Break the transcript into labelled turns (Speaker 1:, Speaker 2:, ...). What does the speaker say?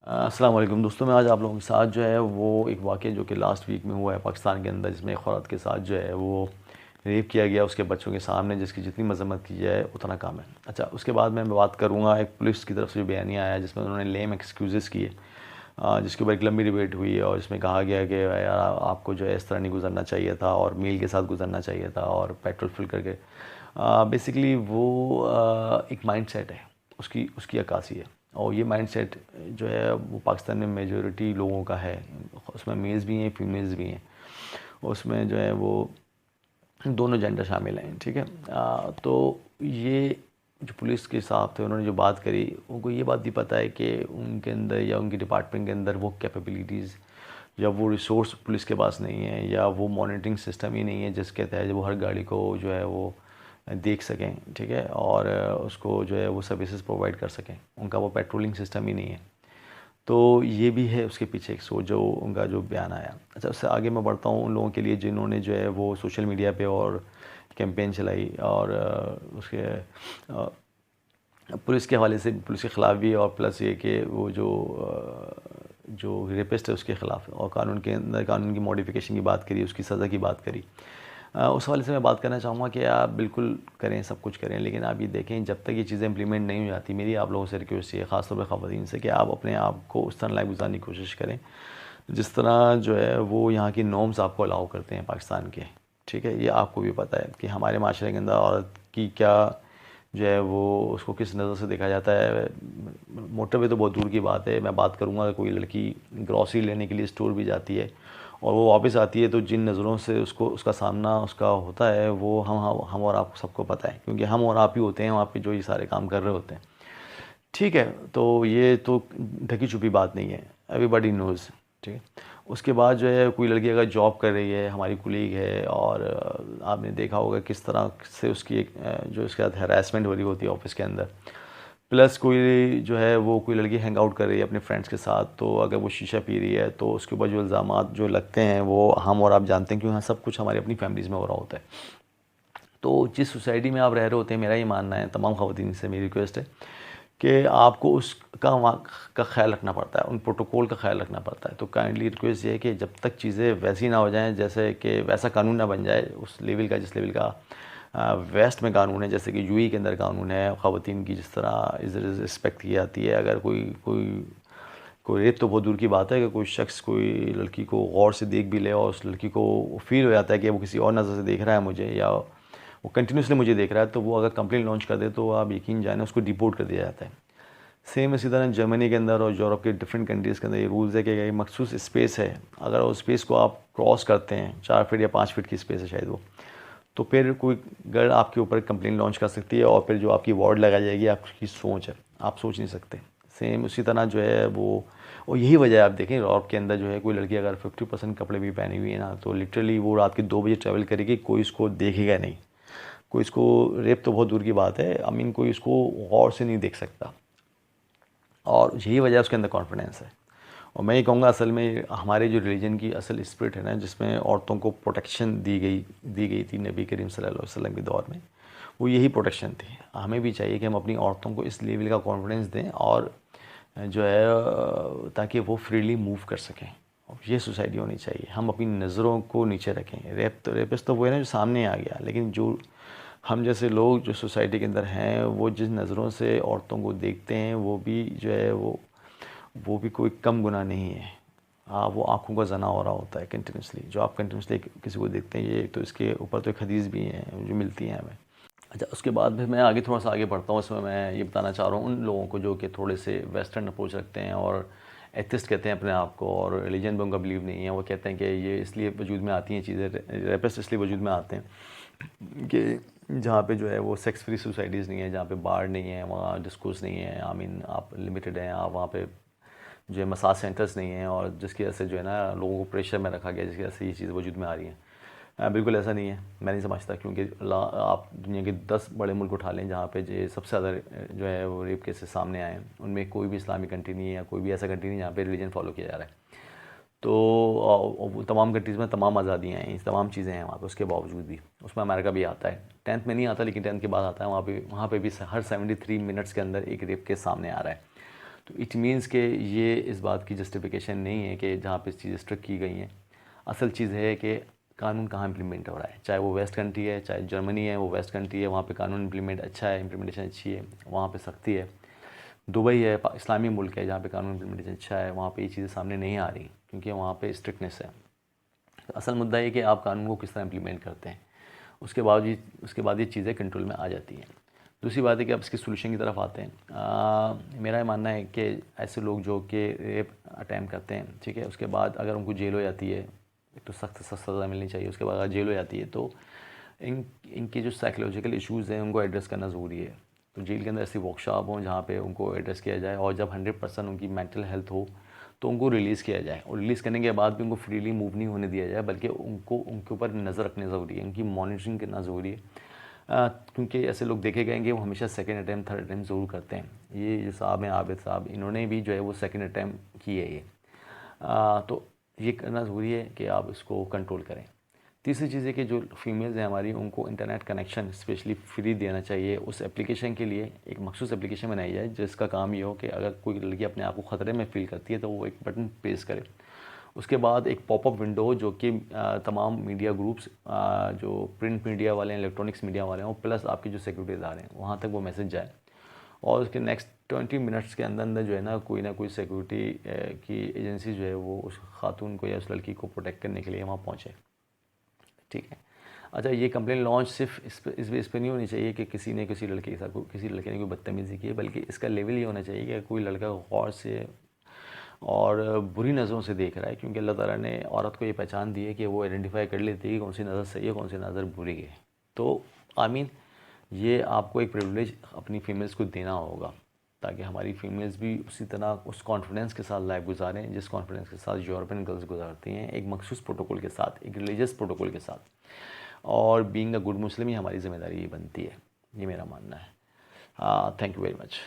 Speaker 1: अस्सलाम वालेकुम दोस्तों, मैं आज आप लोगों के साथ जो है वो एक वाक़या जो कि लास्ट वीक में हुआ है पाकिस्तान के अंदर, जिसमें एक औरत के साथ जो है वो रेप किया गया उसके बच्चों के सामने, जिसकी जितनी मज़म्मत की जाए उतना कम है। अच्छा, उसके बाद मैं बात करूँगा एक पुलिस की तरफ से जो बयानिया आया जिसमें उन्होंने लेम एक्सक्यूज़ेस किए, जिसके ऊपर एक लंबी डिबेट हुई है और इसमें कहा गया कि यार आपको जो है इस तरह नहीं गुजरना चाहिए था और मील के साथ गुजरना चाहिए था और पेट्रोल फिल करके। बेसिकली वो एक माइंडसेट है, उसकी उसकी अक्कासी है। और ये माइंडसेट जो है वो पाकिस्तान में मेजॉरिटी लोगों का है, उसमें मेल्स भी हैं फीमेल्स भी हैं, उसमें जो है वो दोनों जेंडर शामिल हैं। ठीक है। तो ये जो पुलिस के साहब थे उन्होंने जो बात करी, उनको ये बात भी पता है कि उनके अंदर या उनके डिपार्टमेंट के अंदर वो कैपेबिलिटीज़ या वो रिसोर्स पुलिस के पास नहीं है, या वो मॉनिटरिंग सिस्टम ही नहीं है जिसके तहत वो हर गाड़ी को जो है वो देख सकें। ठीक है। और उसको जो है वो सर्विसेज प्रोवाइड कर सकें, उनका वो पेट्रोलिंग सिस्टम ही नहीं है। तो ये भी है उसके पीछे एक सोच जो उनका जो बयान आया। अच्छा, उससे आगे मैं बढ़ता हूँ उन लोगों के लिए जिन्होंने जो है वो सोशल मीडिया पे और कैंपेन चलाई और उसके पुलिस के हवाले से पुलिस के ख़िलाफ़ भी, और प्लस ये कि वो जो रेपिस्ट है उसके ख़िलाफ़, और कानून के अंदर कानून की मॉडिफिकेशन की बात करी, उसकी सज़ा की बात करी। उस हवाले से मैं बात करना चाहूँगा कि आप बिल्कुल करें, सब कुछ करें, लेकिन आप ये देखें जब तक ये चीज़ें इम्प्लीमेंट नहीं हो जाती, मेरी आप लोगों से रिक्वेस्ट है, ख़ासतौर पर ख़वातीन से, कि आप अपने आप को उस तरह लाइफ गुजारने की कोशिश करें जिस तरह जो है वो यहाँ की नॉर्म्स आपको अलाउ करते हैं पाकिस्तान के। ठीक है। ये आपको भी पता है कि हमारे माशरे के अंदर औरत की क्या जो है वो उसको किस नज़र से देखा जाता है। मोटरवे तो बहुत दूर की बात है, मैं बात करूँगा कोई लड़की ग्रॉसरी लेने के लिए स्टोर भी जाती है और वो वापस आती है तो जिन नज़रों से उसको उसका सामना उसका होता है वो हम और आप सबको पता है, क्योंकि हम और आप ही होते हैं वहाँ पे जो ये सारे काम कर रहे होते हैं। ठीक है। तो ये तो ढकी छुपी बात नहीं है, एवरीबॉडी नोज़। ठीक है। उसके बाद जो है कोई लड़की अगर जॉब कर रही है, हमारी कुलीग है, और आपने देखा होगा किस तरह से उसकी एक जो उसके साथ हैरेसमेंट हो रही होती है ऑफिस के अंदर। प्लस कोई जो है वो कोई लड़की हैंग आउट कर रही है अपने फ्रेंड्स के साथ, तो अगर वो शीशा पी रही है तो उसके ऊपर जो इल्ज़ामात जो लगते हैं वो हम और आप जानते हैं, क्योंकि हाँ सब कुछ हमारी अपनी फैमिलीज़ में हो रहा होता है। तो जिस सोसाइटी में आप रह रहे होते हैं, मेरा ये मानना है, तमाम ख़वातीन से मेरी रिक्वेस्ट है कि आपको उसका वहाँ का ख़्याल रखना पड़ता है, उन प्रोटोकॉल का ख़्याल रखना पड़ता है। तो काइंडली रिक्वेस्ट ये है कि जब तक चीज़ें वैसी ना हो जाएं, जैसे कि वैसा कानून ना बन जाए उस लेवल का जिस लेवल का वेस्ट में कानून है, जैसे कि यूएई के अंदर कानून है, ख़वातीन की जिस तरह इज़्ज़त रिस्पेक्ट की जाती है। अगर कोई कोई कोई रेप तो बहुत दूर की बात है कि कोई शख्स कोई लड़की को गौर से देख भी ले और उस लड़की को फील हो जाता है कि वो किसी और नज़र से देख रहा है मुझे, या वो कंटिन्यूसली मुझे देख रहा है, तो वो अगर कंप्लेंट लॉन्च कर दे तो आप यकीन जाने उसको डिपोर्ट कर दिया जाता है। सेम इसी तरह जर्मनी के अंदर और यूरोप के डिफरेंट कंट्रीज़ के अंदर ये रूल्स है कि एक मखसूस स्पेस है, अगर उस स्पेस को आप क्रॉस करते हैं, 4 फीट या 5 फीट की स्पेस है शायद वो, तो फिर कोई गर्ल आपके ऊपर कंप्लेंट लॉन्च कर सकती है और फिर जो आपकी वार्ड लगाई जाएगी आपकी सोच है, आप सोच नहीं सकते। सेम उसी तरह जो है वो, और यही वजह है आप देखें यूरोप के अंदर जो है कोई लड़की अगर 50% कपड़े भी पहनी हुई है ना, तो लिटरली वो रात के 2 बजे ट्रैवल करेगी, कोई इसको देखेगा नहीं, कोई इसको, रेप तो बहुत दूर की बात है, आई मीन कोई इसको गौर से नहीं देख सकता। और यही वजह उसके अंदर कॉन्फिडेंस है। और मैं ये कहूँगा असल में हमारे जो रिलीजन की असल स्पिरिट है ना, जिसमें औरतों को प्रोटेक्शन दी गई थी नबी करीम सल्लल्लाहु अलैहि वसल्लम के दौर में, वो यही प्रोटेक्शन थी। हमें भी चाहिए कि हम अपनी औरतों को इस लेवल का कॉन्फिडेंस दें और जो है ताकि वो फ्रीली मूव कर सकें। और ये सोसाइटी होनी चाहिए, हम अपनी नज़रों को नीचे रखें। रेपिस्ट तो वो है ना जो सामने आ गया, लेकिन जो हम जैसे लोग जो सोसाइटी के अंदर हैं वो जिस नज़रों से औरतों को देखते हैं वो भी जो है वो भी कोई कम गुनाह नहीं है। हाँ, वो आँखों का जना हो रहा होता है कंटिन्यूसली, जो आप कंटिन्यूसली किसी को देखते हैं। ये तो इसके ऊपर तो एक हदीस भी हैं जो मिलती हैं हमें। अच्छा, उसके बाद फिर मैं आगे थोड़ा सा आगे बढ़ता हूँ, इसमें मैं ये बताना चाह रहा हूँ उन लोगों को जो कि थोड़े से वेस्टर्न अप्रोच रखते हैं और एथिस्ट कहते हैं अपने आप को, और रिलीजन में उनका बिलीव नहीं है। वो कहते हैं कि ये इसलिए वजूद में आती हैं चीज़ें, रेपिस्ट इसलिए वजूद में आते हैं कि जहाँ पे जो है वो सेक्स फ्री सोसाइटीज़ नहीं है, जहाँ पे बार नहीं है, वहाँ डिस्कोर्स नहीं है, आई मीन आप लिमिटेड हैं, आप वहाँ पे जो है मसाज सेंटर्स नहीं हैं, और जिसकी वजह से जो है ना लोगों को प्रेशर में रखा गया, जिसकी वजह से ये चीज़ वजूद में आ रही हैं। बिल्कुल ऐसा नहीं है, मैं नहीं समझता, क्योंकि आप दुनिया के 10 बड़े मुल्क उठा लें जहाँ पे जो सबसे ज़्यादा जो है वो रेप केसेस सामने आए हैं, उनमें कोई भी इस्लामिक कंट्री नहीं है या कोई भी ऐसा कंट्री नहीं जहाँ पे रिलीजन फॉलो किया जा रहा है। तो वो तमाम कंट्रीज़ में तमाम आज़ादियाँ हैं, तमाम चीज़ें हैं वहाँ पे, उसके बावजूद भी उसमें अमेरिका भी आता है। 10th में नहीं आता, लेकिन 10th के बाद आता है। वहाँ पे भी हर 73 मिनट्स के अंदर एक रेप केस सामने आ रहा है। तो इट मीन्स कि ये इस बात की जस्टिफिकेशन नहीं है कि जहाँ पे चीज़ें स्ट्रिक्ट की गई हैं। असल चीज़ है कि कानून कहाँ इम्प्लीमेंट हो रहा है, चाहे वो वेस्ट कंट्री है, चाहे जर्मनी है, वो वेस्ट कंट्री है, वहाँ पे कानून इम्प्लीमेंट अच्छा है, इम्प्लीमेंटेशन अच्छी है, वहाँ पे सख्ती है। दुबई है, इस्लामी मुल्क है, जहाँ पे कानून इम्प्लीमेंटेशन अच्छा है, वहाँ पे ये चीज़ें सामने नहीं आ रही क्योंकि वहाँ पे स्ट्रिक्टनेस है। तो असल मुद्दा ये कि आप कानून को किस तरह इम्प्लीमेंट करते हैं, उसके बाद ये चीज़ें कंट्रोल में आ जाती हैं। दूसरी बात है कि अब इसके सोल्यूशन की तरफ आते हैं। मेरा ये मानना है कि ऐसे लोग जो कि रेप अटैम्प्ट करते हैं, ठीक है, उसके बाद अगर उनको जेल हो जाती है, एक तो सख्त सज़ा मिलनी चाहिए, उसके बाद अगर जेल हो जाती है तो इनके जो साइकोलॉजिकल इश्यूज़ हैं उनको एड्रेस करना ज़रूरी है। तो जेल के अंदर ऐसी वर्कशॉप हों जहाँ पे उनको एड्रेस किया जाए, और जब 100% उनकी मेंटल हेल्थ हो तो उनको रिलीज़ किया जाए, और रिलीज़ करने के बाद भी उनको फ्रीली मूव नहीं होने दिया जाए, बल्कि उनके ऊपर नज़र रखनी ज़रूरी है, उनकी मॉनिटरिंग करना ज़रूरी है। क्योंकि ऐसे लोग देखे गए कि वो हमेशा सेकंड अटैम्प्ट, थर्ड अटैम्प्ट ज़रूर करते हैं। ये जो साहब हैं आबिद साहब, इन्होंने भी जो है वो सेकंड अटैम्प्ट की है ये। तो ये करना ज़रूरी है कि आप इसको कंट्रोल करें। तीसरी चीज़ है कि जो फीमेल्स हैं हमारी, उनको इंटरनेट कनेक्शन स्पेशली फ्री देना चाहिए। उस एप्लीकेशन के लिए एक मखसूस एप्लीकेशन बनाई जाए जिसका काम ये हो कि अगर कोई लड़की अपने आप को ख़तरे में फ़ील करती है तो वो एक बटन प्रेस करे। उसके बाद एक पॉपअप विंडो जो कि तमाम मीडिया ग्रुप्स, जो प्रिंट मीडिया वाले हैं, इलेक्ट्रॉनिक्स मीडिया वाले हैं, प्लस आपके जो सिक्योरिटी इदारे हैं, वहाँ तक वो मैसेज जाए, और उसके नेक्स्ट 20 मिनट्स के अंदर अंदर जो है ना कोई सिक्योरिटी की एजेंसी जो है वो उस खातून को या उस लड़की को प्रोटेक्ट करने के लिए वहाँ पहुँचे। ठीक है। अच्छा, ये कंप्लेन लॉन्च सिर्फ इस पे नहीं होनी चाहिए कि किसी ने किसी लड़के के साथ किसी लड़के ने कोई बदतमीज़ी की है, बल्कि इसका लेवल ये होना चाहिए कि कोई लड़का गौर से और बुरी नज़रों से देख रहा है, क्योंकि अल्लाह ताला ने औरत को ये पहचान दी है कि वो आइडेंटिफाई कर लेती है कि कौन सी नज़र सही है, कौन सी नज़र बुरी है। तो आमीन, ये आपको एक प्रिविलेज अपनी फीमेल्स को देना होगा, ताकि हमारी फीमेल्स भी उसी तरह उस कॉन्फिडेंस के साथ लाइफ गुजारें जिस कॉन्फिडेंस के साथ यूरोपियन गर्ल्स गुजारती हैं, एक मखसूस प्रोटोकॉल के साथ, एक रिलीजियस प्रोटोकॉल के साथ। और बीइंग अ गुड मुस्लिम ही हमारी ज़िम्मेदारी ये बनती है, ये मेरा मानना है। Thank you very much.